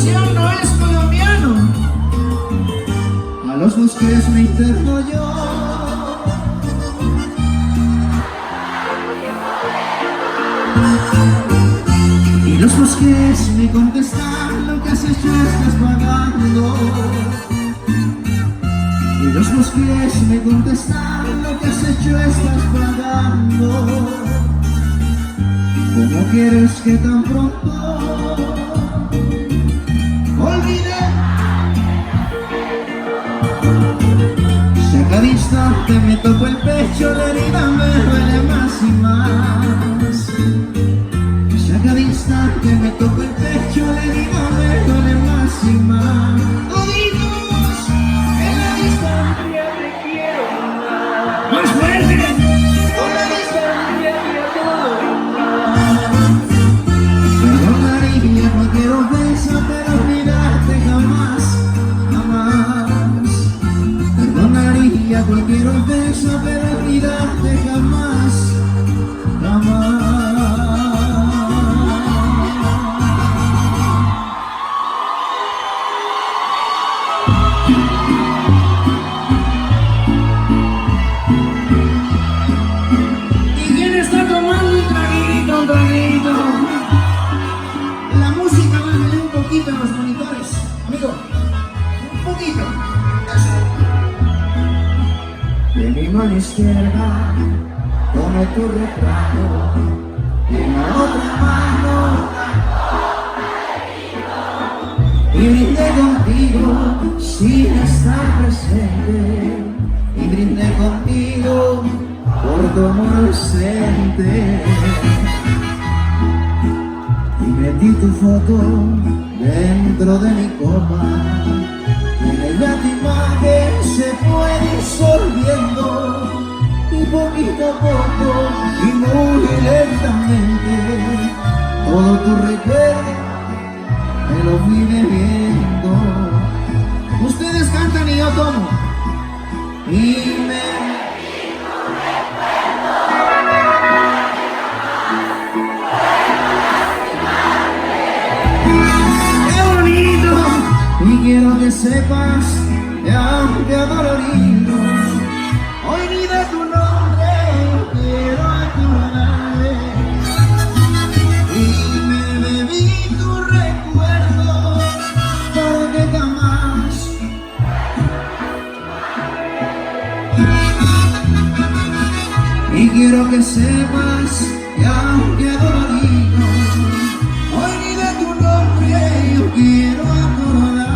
canción no es colombiano. A los bosques me interno yo, y los bosques me contestan: lo que has hecho estás pagando. Y los bosques me contestan: lo que has hecho estás pagando. ¿Cómo quieres que tan pronto olvide? Si a cada instante me toco el pecho, la herida me duele más y más. Si a cada instante me toco el pecho, la herida me duele más y más. Toditos en la distancia te quiero más. ¡Más fuerte! Con la distancia te adoro más. Perdonaría cualquier ofensa, pero olvidarte jamás, jamás. Perdonaría cualquier ofensa, pero olvidarte jamás, jamás. ¿Y quién está tomando un traguito, un traguito? La música, bájale un poquito en los monitores, amigo, un poquito. De mi mano izquierda tome tu retrato, y en la otra mano y brindé contigo sin estar presente, y brindé contigo por tu amor ausente. Y metí tu foto dentro de mi copa, y en ella tu imagen se fue disolviendo, y poquito a poco y muy lentamente todo tu recuerdo me lo fui bebiendo. Ustedes cantan y yo tomo, y me y quiero que sepas que aunque adolorido hoy ni de tu nombre quiero acordarme, y me bebí tu recuerdo para que jamás y quiero que sepas que aunque adolorido hoy ni de tu nombre yo quiero acordarme.